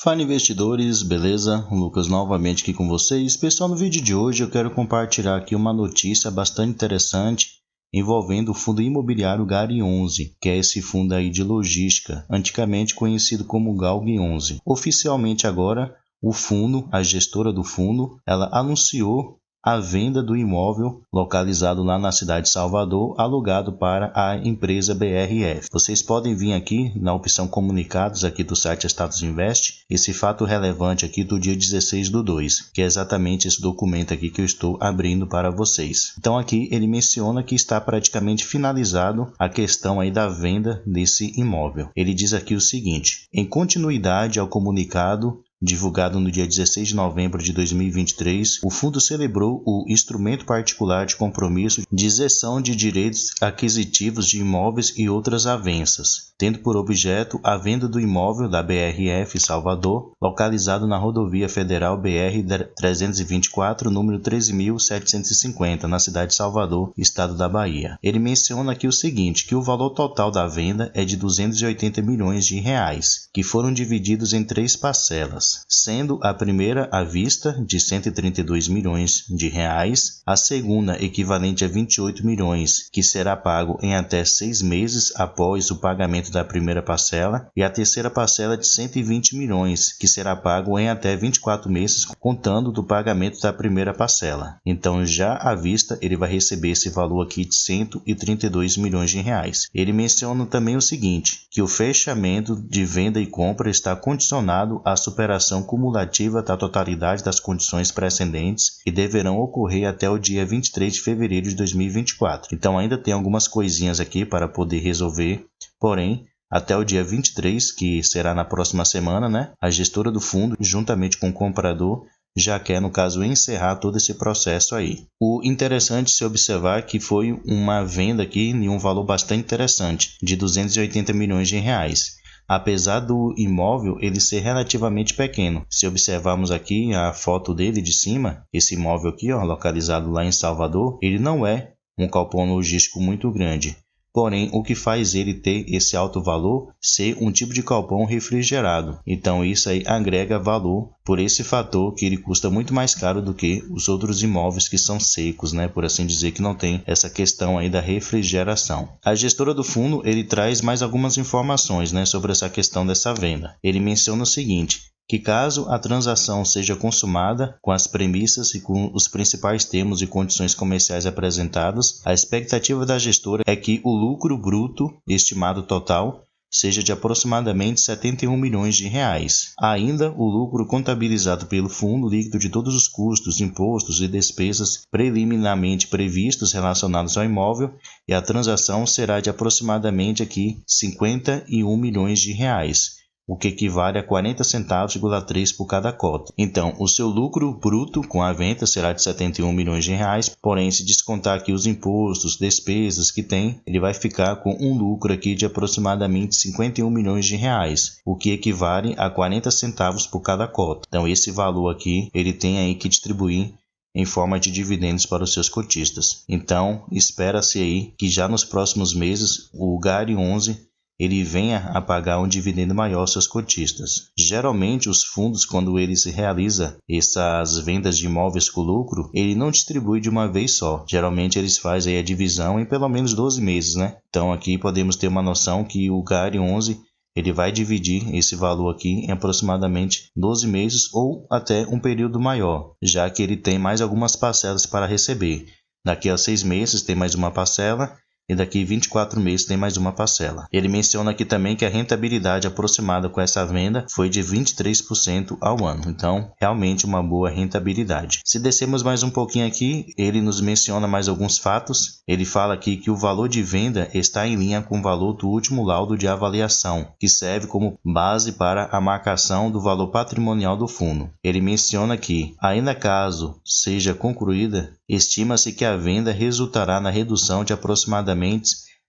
Fala investidores, beleza? O Lucas novamente aqui com vocês. Pessoal, no vídeo de hoje eu quero compartilhar aqui uma notícia bastante interessante envolvendo o fundo imobiliário GARI 11, que é esse fundo aí de logística, antigamente conhecido como GALG 11. Oficialmente agora, o fundo, a gestora do fundo, ela anunciou a venda do imóvel localizado lá na cidade de Salvador, alugado para a empresa BRF. Vocês podem vir aqui na opção comunicados aqui do site Status Invest, esse fato relevante aqui do dia 16/2, que é exatamente esse documento aqui que eu estou abrindo para vocês. Então aqui ele menciona que está praticamente finalizado a questão aí da venda desse imóvel. Ele diz aqui o seguinte: em continuidade ao comunicado divulgado no dia 16 de novembro de 2023, o fundo celebrou o instrumento particular de compromisso de cessão de direitos aquisitivos de imóveis e outras avanças, tendo por objeto a venda do imóvel da BRF Salvador, localizado na rodovia federal BR-324, número 13.750, na cidade de Salvador, estado da Bahia. Ele menciona aqui o seguinte, que o valor total da venda é de 280 milhões de reais, que foram divididos em 3 parcelas, sendo a primeira à vista de 132 milhões de reais, a segunda equivalente a 28 milhões, que será pago em até 6 meses após o pagamento da primeira parcela, e a terceira parcela de 120 milhões, que será pago em até 24 meses contando do pagamento da primeira parcela. Então, já à vista, ele vai receber esse valor aqui de 132 milhões de reais. Ele menciona também o seguinte, que o fechamento de venda e compra está condicionado à superação cumulativa da totalidade das condições precedentes e deverão ocorrer até o dia 23 de fevereiro de 2024. Então ainda tem algumas coisinhas aqui para poder resolver, porém, até o dia 23, que será na próxima semana, a gestora do fundo, juntamente com o comprador, já quer, no caso, encerrar todo esse processo aí. O interessante se observar que foi uma venda aqui em um valor bastante interessante, de 280 milhões de reais. Apesar do imóvel ele ser relativamente pequeno. Se observarmos aqui a foto dele de cima, esse imóvel aqui, localizado lá em Salvador, ele não é um galpão logístico muito grande. Porém, o que faz ele ter esse alto valor ser um tipo de galpão refrigerado. Então isso aí agrega valor por esse fator que ele custa muito mais caro do que os outros imóveis que são secos, por assim dizer, que não tem essa questão aí da refrigeração. A gestora do fundo, ele traz mais algumas informações, sobre essa questão dessa venda. Ele menciona o seguinte, que caso a transação seja consumada com as premissas e com os principais termos e condições comerciais apresentados, a expectativa da gestora é que o lucro bruto estimado total seja de aproximadamente 71 milhões de reais. Ainda, o lucro contabilizado pelo fundo líquido de todos os custos, impostos e despesas preliminarmente previstos relacionados ao imóvel e a transação será de aproximadamente aqui 51 milhões de reais. O que equivale a 40 centavos,3 por cada cota. Então, o seu lucro bruto com a venda será de 71 milhões de reais, porém, se descontar aqui os impostos, despesas que tem, ele vai ficar com um lucro aqui de aproximadamente 51 milhões de reais, o que equivale a 40 centavos por cada cota. Então, esse valor aqui, ele tem aí que distribuir em forma de dividendos para os seus cotistas. Então, espera-se aí que já nos próximos meses, o GARI 11 ele venha a pagar um dividendo maior aos seus cotistas. Geralmente, os fundos, quando eles realizam essas vendas de imóveis com lucro, ele não distribui de uma vez só. Geralmente, eles fazem a divisão em pelo menos 12 meses, Então, aqui podemos ter uma noção que o GARI 11 ele vai dividir esse valor aqui em aproximadamente 12 meses ou até um período maior, já que ele tem mais algumas parcelas para receber. Daqui a 6 meses tem mais uma parcela, e daqui 24 meses tem mais uma parcela. Ele menciona aqui também que a rentabilidade aproximada com essa venda foi de 23% ao ano. Então, realmente uma boa rentabilidade. Se descermos mais um pouquinho aqui, ele nos menciona mais alguns fatos. Ele fala aqui que o valor de venda está em linha com o valor do último laudo de avaliação, que serve como base para a marcação do valor patrimonial do fundo. Ele menciona que, ainda caso seja concluída, estima-se que a venda resultará na redução de aproximadamente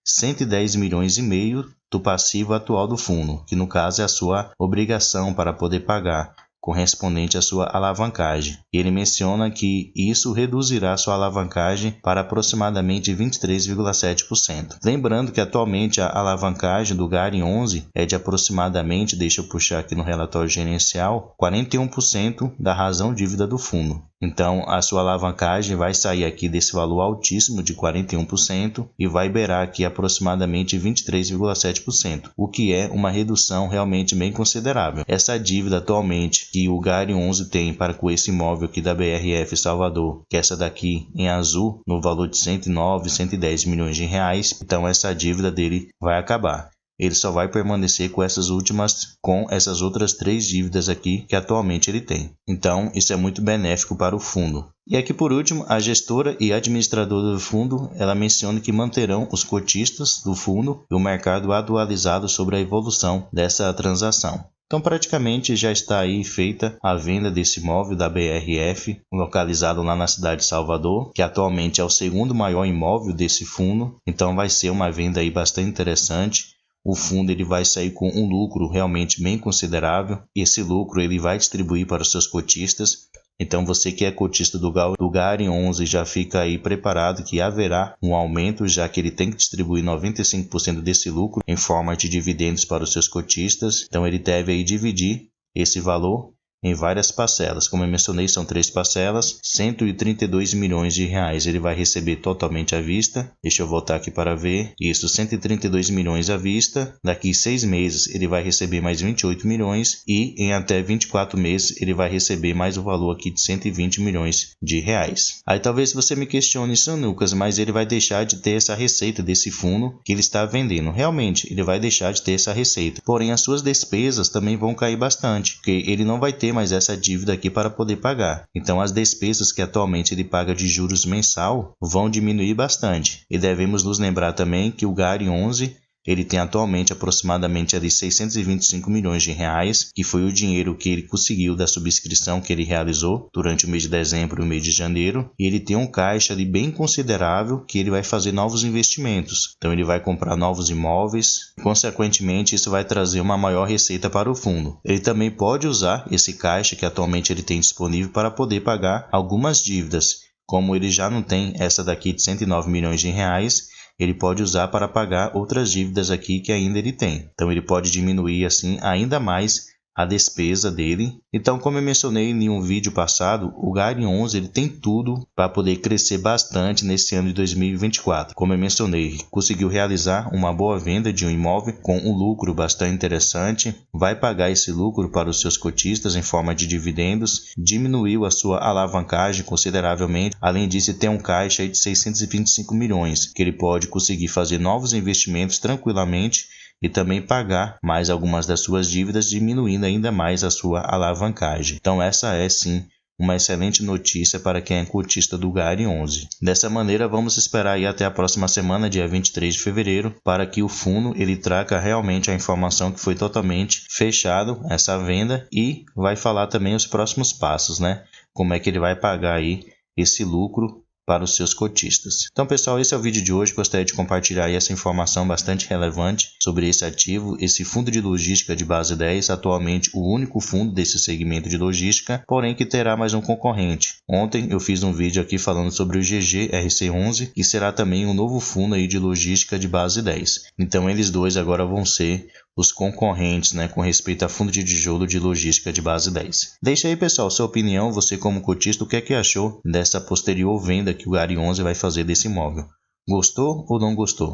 110 milhões e meio do passivo atual do fundo, que no caso é a sua obrigação para poder pagar correspondente à sua alavancagem. Ele menciona que isso reduzirá sua alavancagem para aproximadamente 23,7%. Lembrando que atualmente a alavancagem do GARI 11 é de aproximadamente, deixa eu puxar aqui no relatório gerencial, 41% da razão dívida do fundo. Então, a sua alavancagem vai sair aqui desse valor altíssimo de 41% e vai beirar aqui aproximadamente 23,7%, o que é uma redução realmente bem considerável. Essa dívida atualmente que o GARI 11 tem para com esse imóvel aqui da BRF Salvador, que é essa daqui em azul, no valor de 109, 110 milhões de reais, então essa dívida dele vai acabar. Ele só vai permanecer com essas outras 3 dívidas aqui que atualmente ele tem. Então, isso é muito benéfico para o fundo. E aqui por último, a gestora e administradora do fundo, ela menciona que manterão os cotistas do fundo e o mercado atualizado sobre a evolução dessa transação. Então, praticamente já está aí feita a venda desse imóvel da BRF, localizado lá na cidade de Salvador, que atualmente é o segundo maior imóvel desse fundo. Então, vai ser uma venda aí bastante interessante. O fundo ele vai sair com um lucro realmente bem considerável. Esse lucro ele vai distribuir para os seus cotistas. Então você que é cotista do GARI 11 já fica aí preparado que haverá um aumento, já que ele tem que distribuir 95% desse lucro em forma de dividendos para os seus cotistas. Então ele deve aí dividir esse valor em várias parcelas. Como eu mencionei, são 3 parcelas, 132 milhões de reais ele vai receber totalmente à vista. Deixa eu voltar aqui para ver. Isso, 132 milhões à vista. Daqui 6 meses ele vai receber mais 28 milhões e em até 24 meses ele vai receber mais o valor aqui de 120 milhões de reais. Aí talvez você me questione, São Lucas, mas ele vai deixar de ter essa receita desse fundo que ele está vendendo. Realmente, ele vai deixar de ter essa receita. Porém, as suas despesas também vão cair bastante, porque ele não vai ter mais essa dívida aqui para poder pagar. Então as despesas que atualmente ele paga de juros mensal vão diminuir bastante. E devemos nos lembrar também que o GARI 11 ele tem atualmente aproximadamente ali 625 milhões de reais, que foi o dinheiro que ele conseguiu da subscrição que ele realizou durante o mês de dezembro e o mês de janeiro. E ele tem um caixa ali bem considerável que ele vai fazer novos investimentos. Então ele vai comprar novos imóveis. Consequentemente, isso vai trazer uma maior receita para o fundo. Ele também pode usar esse caixa que atualmente ele tem disponível para poder pagar algumas dívidas. Como ele já não tem essa daqui de 109 milhões de reais, ele pode usar para pagar outras dívidas aqui que ainda ele tem. Então ele pode diminuir assim ainda mais a despesa dele. Então, como eu mencionei em um vídeo passado, o GARI 11 ele tem tudo para poder crescer bastante nesse ano de 2024. Como eu mencionei, conseguiu realizar uma boa venda de um imóvel com um lucro bastante interessante, vai pagar esse lucro para os seus cotistas em forma de dividendos, diminuiu a sua alavancagem consideravelmente. Além disso, tem um caixa de 625 milhões, que ele pode conseguir fazer novos investimentos tranquilamente e também pagar mais algumas das suas dívidas, diminuindo ainda mais a sua alavancagem. Então essa é sim uma excelente notícia para quem é cotista do GARI 11. Dessa maneira, vamos esperar aí até a próxima semana, dia 23 de fevereiro, para que o fundo ele traga realmente a informação que foi totalmente fechado essa venda e vai falar também os próximos passos, né? Como é que ele vai pagar aí esse lucro para os seus cotistas. Então, pessoal, esse é o vídeo de hoje. Gostaria de compartilhar aí essa informação bastante relevante sobre esse ativo, esse fundo de logística de base 10, atualmente o único fundo desse segmento de logística, porém que terá mais um concorrente. Ontem eu fiz um vídeo aqui falando sobre o GGRC11, que será também um novo fundo aí de logística de base 10. Então, eles dois agora vão ser os concorrentes, né, com respeito a fundo de tijolo de logística de base 10. Deixa aí, pessoal, sua opinião, você como cotista, o que é que achou dessa posterior venda que o GARI 11 vai fazer desse imóvel? Gostou ou não gostou?